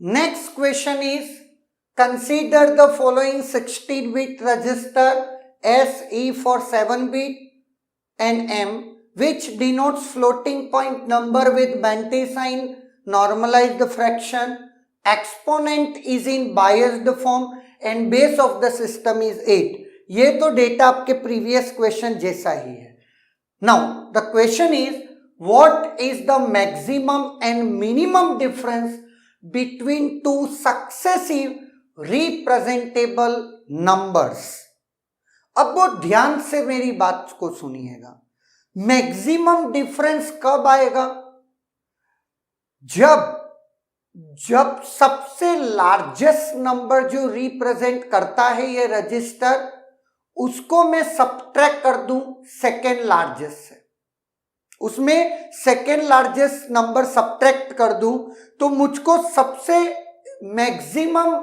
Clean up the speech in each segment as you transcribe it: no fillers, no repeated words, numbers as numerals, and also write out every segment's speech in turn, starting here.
Next question is, consider the following 16-bit register SE for 7-bit and M, which denotes floating point number with Banti sign, normalized fraction, exponent is in biased form and base of the system is 8. ये तो data आपके previous question जैसा ही है. Now the question is, what is the maximum and minimum difference between two successive representable numbers? अब वो ध्यान से मेरी बात को सुनिएगा. मैक्सिमम डिफरेंस कब आएगा? जब सबसे लार्जेस्ट नंबर जो रिप्रेजेंट करता है ये रजिस्टर, उसको मैं सब्ट्रैक्ट कर दूं सेकेंड लार्जेस्ट से, उसमें सेकेंड लार्जेस्ट नंबर सब्ट्रैक्ट कर दूं तो मुझको सबसे मैक्सिमम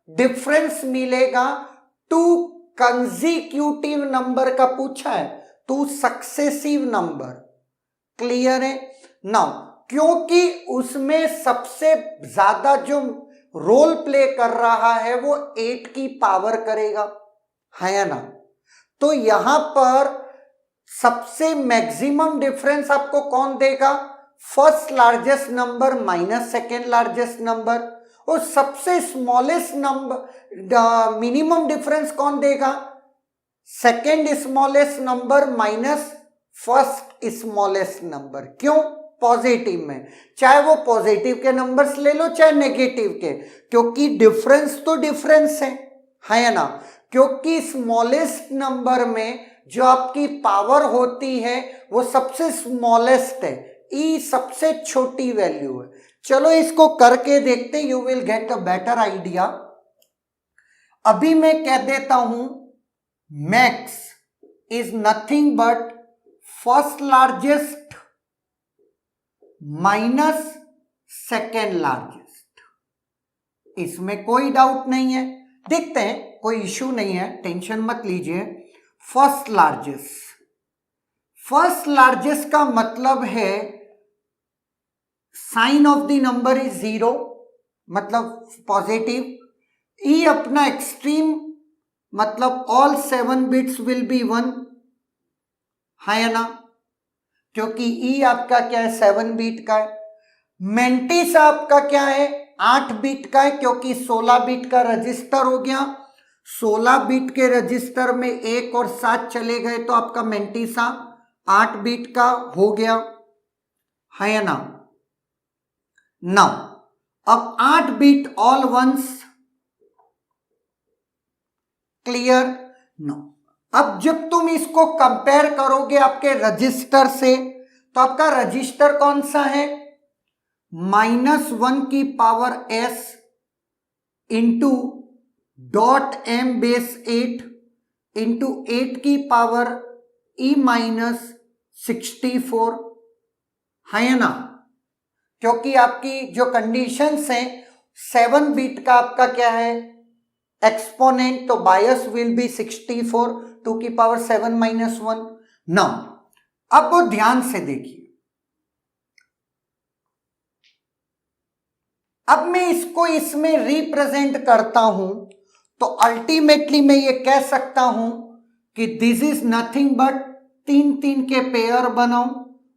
डिफरेंस मिलेगा. टू कंसेक्यूटिव नंबर का पूछा है, टू सक्सेसिव नंबर. क्लियर है? नाउ क्योंकि उसमें सबसे ज्यादा जो रोल प्ले कर रहा है वो 8 की पावर करेगा, है ना? तो यहां पर सबसे मैक्सिमम डिफरेंस आपको कौन देगा? First largest number minus second largest number. और सबसे स्मॉलेस्ट नंबर मिनिमम डिफरेंस कौन देगा? Second smallest number minus first smallest number. क्यों? पॉजिटिव में, चाहे वो पॉजिटिव के नंबर्स ले लो चाहे नेगेटिव के, क्योंकि डिफरेंस तो डिफरेंस है ना? क्योंकि स्मॉलेस्ट नंबर में जो आपकी पावर होती है वो सबसे स्मॉलेस्ट है, ई सबसे छोटी वैल्यू है. चलो इसको करके देखते, you will get a better idea. अभी मैं कह देता हूं max is nothing but first largest minus second largest. इसमें कोई डाउट नहीं है. देखते हैं, कोई इश्यू नहीं है, टेंशन मत लीजिए. फर्स्ट लार्जेस्ट का मतलब है sign of the number is 0, मतलब पॉजिटिव. ई अपना एक्सट्रीम, मतलब ऑल 7 बिट्स विल बी 1, है ना? क्योंकि ई आपका क्या है? 7 बिट का है. मेंटिस आपका क्या है? 8 बिट का है, क्योंकि 16 बिट का रजिस्टर हो गया. 16 बिट के रजिस्टर में 1 और 7 चले गए तो आपका मेंटिसा 8 बिट का हो गया, है ना? नाउ अब 8 bit all once. Clear? No. अब जब तुम इसको कंपेयर करोगे आपके रजिस्टर से, तो आपका रजिस्टर कौन सा है? -1 की power s into .m base 8 into 8 की पावर e माइनस 64, है ना? क्योंकि आपकी जो कंडीशंस हैं, 7 बिट का आपका क्या है? एक्सपोनेंट, तो बायस विल बी 64, 2 की पावर 7 माइनस 1. नाउ अब वो ध्यान से देखिए. अब मैं इसको इसमें रिप्रेजेंट करता हूं तो अल्टीमेटली मैं ये कह सकता हूं कि दिस इज नथिंग बट 3-3 के पेयर बनाऊं,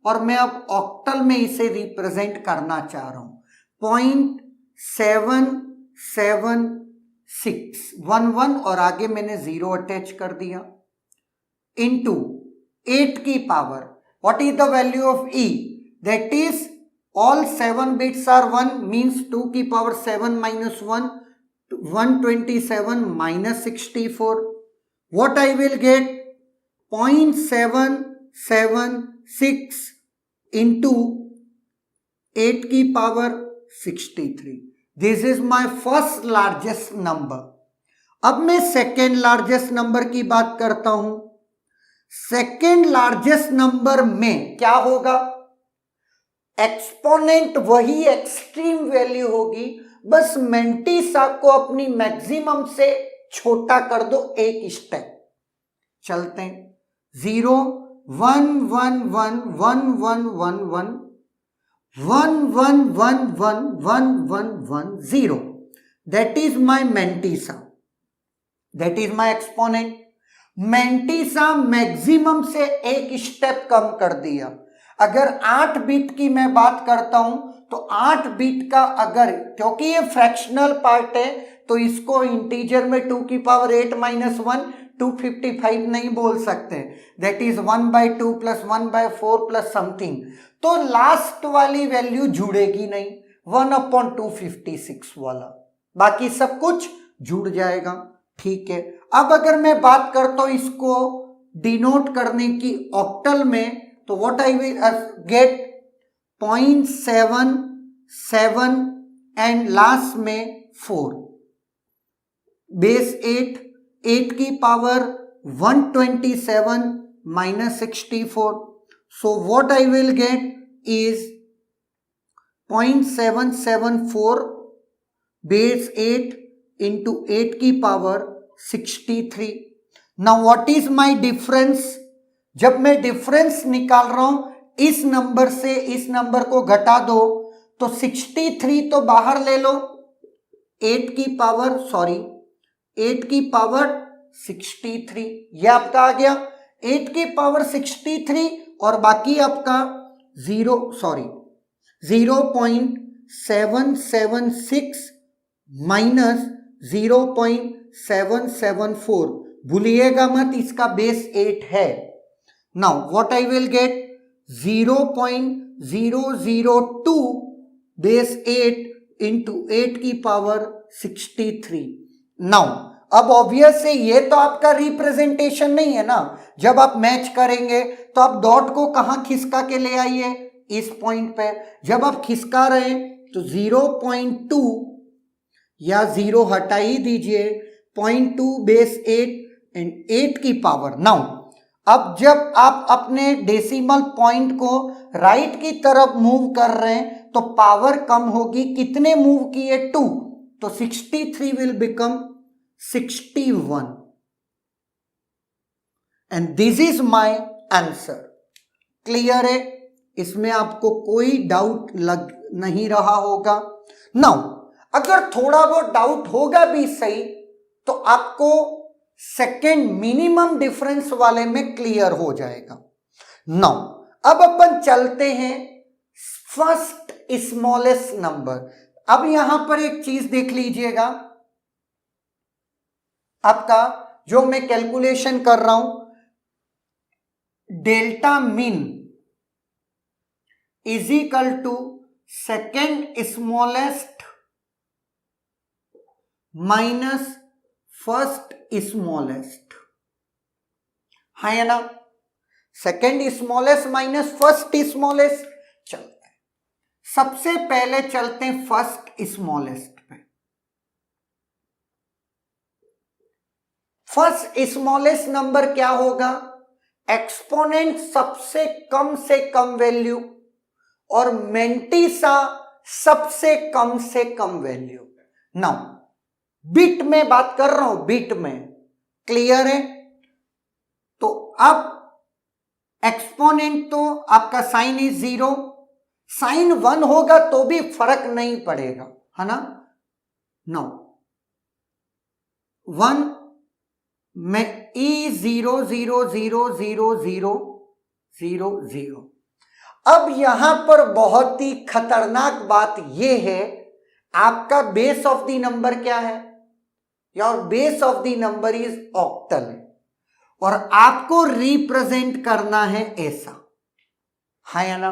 और मैं अब ऑक्टल में इसे रिप्रेजेंट करना चाह रहा हूं. 0.77611 और आगे मैंने 0 अटैच कर दिया, इंटू 8 की power. What is the value of E? That is all 7 bits are 1, means 2 की power 7 minus 1, 127 minus 64. What I will get? 0.776 into 8 की power 63. This is my first largest number. अब मैं सेकेंड लार्जेस्ट नंबर की बात करता हूं. Second largest number में क्या होगा? एक्सपोनेंट वही एक्सट्रीम वैल्यू होगी, बस मेंटिसा को अपनी मैक्सिमम से छोटा कर दो एक स्टेप. चलते हैं. 0 1 1 1 1 1 1 1 1111110. That is my Mantissa. That is my exponent. Mantissa maximum से एक स्टेप कम कर दिया। अगर 8 बिट की मैं बात करता हूं तो 8 बिट का अगर, क्योंकि ये फ्रैक्शनल पार्ट है तो इसको इंटीजर में 2 की पावर 8 माइनस 1 255 नहीं बोल सकते, that is 1/2 plus 1/4 plus something, तो लास्ट वाली वैल्यू जुड़ेगी नहीं 1/256 वाला, बाकी सब कुछ जुड़ जाएगा। ठीक है, अब अगर मैं बात करता हूं इसको डिनोट करने की ऑक्टल में, तो what I will get 0.77 and last में 4 बेस 8 की power 127 minus 64, so what I will get is 0.774 base 8 into 8 की power 63. Now what is my difference? जब मैं डिफरेंस निकाल रहा हूं इस नंबर से इस नंबर को घटा दो तो 63 तो बाहर ले लो, 8 की पावर 63 ये आपका आ गया 8 की पावर 63 और बाकी आपका 0.776 माइनस 0.774, भूलिएगा मत इसका बेस 8 है। Now what I will get 0.002 base 8 into 8 की पावर 63। नाउ अब ऑब्वियस है ये तो आपका रिप्रेजेंटेशन नहीं है ना, जब आप मैच करेंगे तो आप डॉट को कहां खिसका के ले आइए, इस पॉइंट पे, जब आप खिसका रहे हैं तो 0.2 या 0 हटा ही दीजिए, 0.2 बेस 8 एंड 8 की पावर। नाउ अब जब आप अपने डेसिमल पॉइंट को राइट की तरफ मूव कर रहे हैं तो पावर कम होगी, कितने मूव किए 2, तो 63 will become 61 and this is my answer. Clear है, इसमें आपको कोई डाउट लग नहीं रहा होगा। नाउ अगर थोड़ा बहुत डाउट होगा भी सही तो आपको सेकेंड मिनिमम डिफरेंस वाले में क्लियर हो जाएगा। नाउ अब अपन चलते हैं फर्स्ट स्मॉलेस्ट नंबर। अब यहां पर एक चीज देख लीजिएगा, आपका जो मैं कैलकुलेशन कर रहा हूं, delta mean is equal to second smallest minus first smallest, है ना, second smallest minus first smallest. चलते हैं, सबसे पहले चलते हैं फर्स्ट स्मॉलेस्ट पे। फर्स्ट स्मॉलेस्ट नंबर क्या होगा, एक्सपोनेंट सबसे कम वैल्यू और मेंटिसा सबसे कम वैल्यू। नाउ बिट में बात कर रहा हूं, बिट में, क्लियर है। तो अब एक्सपोनेंट तो आपका साइन इज 0, साइन 1 होगा तो भी फर्क नहीं पड़ेगा, है ना। नो 1 में E0000000। अब यहां पर बहुत ही खतरनाक बात यह है, आपका बेस ऑफ द नंबर क्या है, your base of the number is octal और आपको रिप्रेजेंट करना है ऐसा, है ना।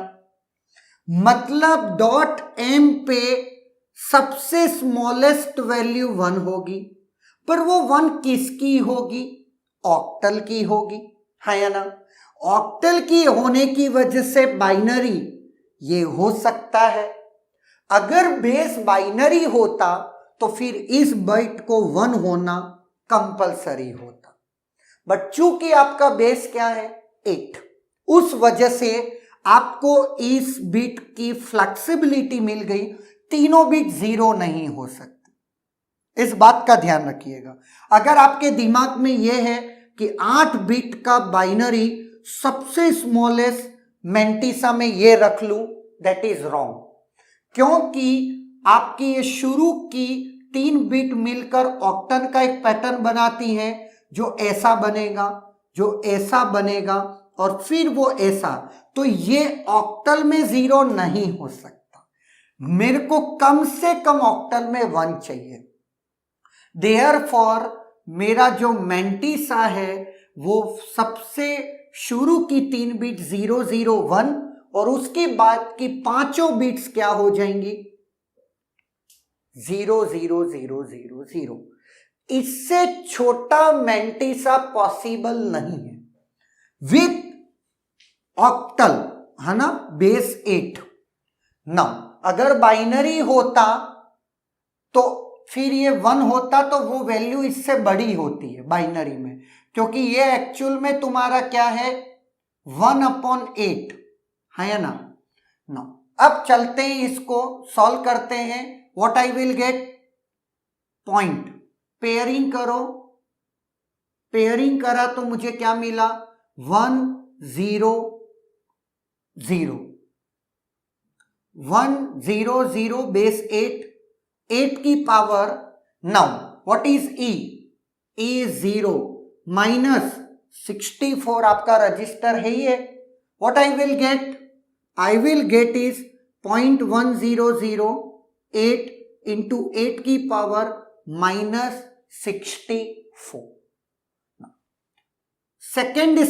मतलब डॉट एम पे सबसे स्मॉलेस्ट वैल्यू 1 होगी, पर वो 1 किसकी होगी, ऑक्टल की होगी, है ना। ऑक्टल की होने की वजह से बाइनरी ये हो सकता है। अगर बेस बाइनरी होता तो फिर इस बाइट को 1 होना कंपलसरी होता, बट चूंकि आपका बेस क्या है 8, उस वजह से आपको इस बिट की फ्लेक्सिबिलिटी मिल गई, तीनों बिट 0 नहीं हो सकते, इस बात का ध्यान रखिएगा। अगर आपके दिमाग में यह है कि 8 बिट का बाइनरी सबसे स्मॉलेस्ट मेंटिसा में ये रख लूं, दैट इज रॉन्ग, क्योंकि आपकी ये शुरू की 3 बिट मिलकर ऑक्टल का एक पैटर्न बनाती हैं, जो ऐसा बनेगा, जो ऐसा बनेगा और फिर वो ऐसा। तो ये ऑक्टल में 0 नहीं हो सकता, मेरे को कम से कम ऑक्टल में 1 चाहिए। देयरफॉर मेरा जो मैंटिसा है वो सबसे शुरू की 3 बिट 0 0 1 और उसके बाद की पांचों बिट्स क्या हो जाएंगी 0 0 0 0 0। इससे छोटा मैंटिसा पॉसिबल नहीं है विथ ऑक्टल, है ना, बेस 8 ना। अगर बाइनरी होता तो फिर ये 1 होता तो वो वैल्यू इससे बड़ी होती है बाइनरी में, क्योंकि ये एक्चुअल में तुम्हारा क्या है 1/8 है ना। ना अब चलते हैं, इसको सॉल्व करते हैं। What I will get, point pairing करो, पेयरिंग करा तो मुझे क्या मिला 1 0 0 1 0 0 बेस 8 की power. Now what is E, E 0 minus 64 आपका रजिस्टर है ये। What I will get is 0.1008 into 8 की पावर माइनस 64। सेकेंड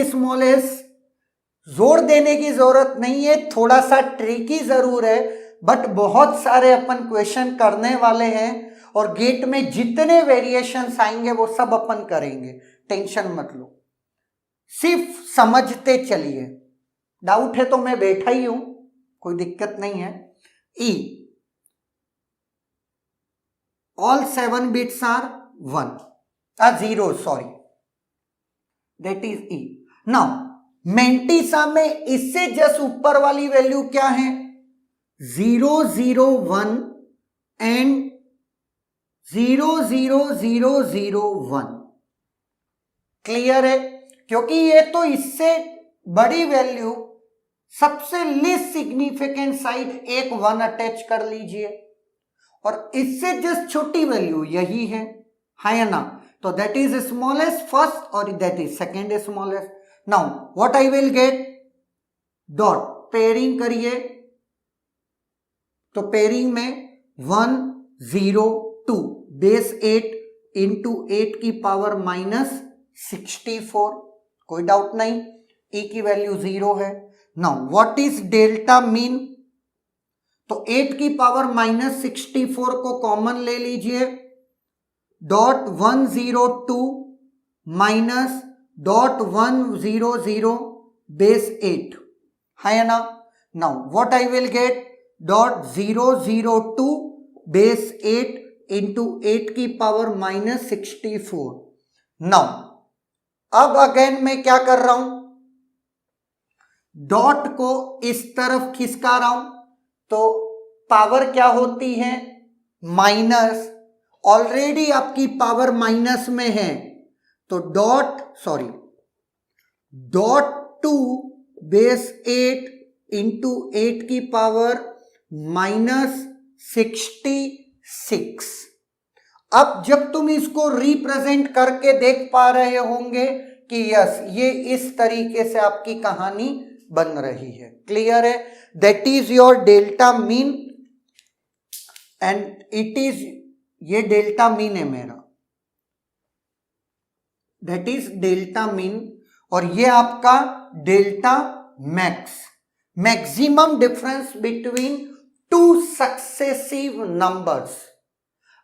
स्मॉलेस्ट जोर देने की जरूरत नहीं है, थोड़ा सा ट्रिकी जरूर है, बट बहुत सारे अपन क्वेश्चन करने वाले हैं और गेट में जितने वेरिएशंस आएंगे वो सब अपन करेंगे, टेंशन मत लो, सिर्फ समझते चलिए। डाउट है तो मैं बैठा ही हूं, कोई दिक्कत नहीं है। E all 7 bits are 0, sorry, that is E. Now mantissa में इससे जस्ट ऊपर वाली वैल्यू क्या है 0 0 1 एंड 0 0 0 0 1। क्लियर है, क्योंकि ये तो इससे बड़ी वैल्यू, सबसे लिस्ट सिग्निफिकेंट साइड एक 1 अटैच कर लीजिए, और इससे जस्ट छोटी वैल्यू यही है ना। तो दैट इज स्मॉलेस्ट फर्स्ट और that is second smallest. Now what I will get, dot pairing करिए, तो पेयरिंग में 1 0 2 बेस 8 इंटू 8 की पावर माइनस 64, कोई डाउट नहीं, ए की वैल्यू 0 है। Now what is delta mean, तो 8 की पावर माइनस 64 को कॉमन ले लीजिए, डॉट 102 माइनस डॉट 100 बेस 8 है ना। Now what I will get, dot 002 base 8 into 8 की पावर माइनस 64। नाउ अब अगेन मैं क्या कर रहा हूं, डॉट को इस तरफ खिसका रहा हूं, तो पावर क्या होती है माइनस, ऑलरेडी आपकी पावर माइनस में है, तो डॉट 2 बेस 8 इंटू 8 की पावर माइनस 66। अब जब तुम इसको रिप्रेजेंट करके देख पा रहे होंगे कि यस ये इस तरीके से आपकी कहानी बन रही है। क्लियर है, that is your delta mean and it is, ये डेल्टा मीन है मेरा, दैट इज डेल्टा मीन, और ये आपका delta max, maximum difference between 2 successive numbers.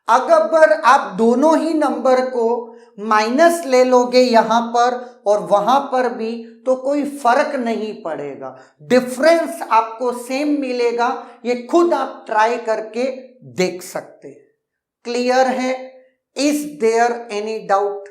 अगर आप दोनों ही नंबर को माइनस ले लोगे यहां पर और वहां पर भी, तो कोई फर्क नहीं पड़ेगा, डिफरेंस आपको सेम मिलेगा, ये खुद आप ट्राई करके देख सकते हैं। क्लियर है, इज देयर एनी डाउट?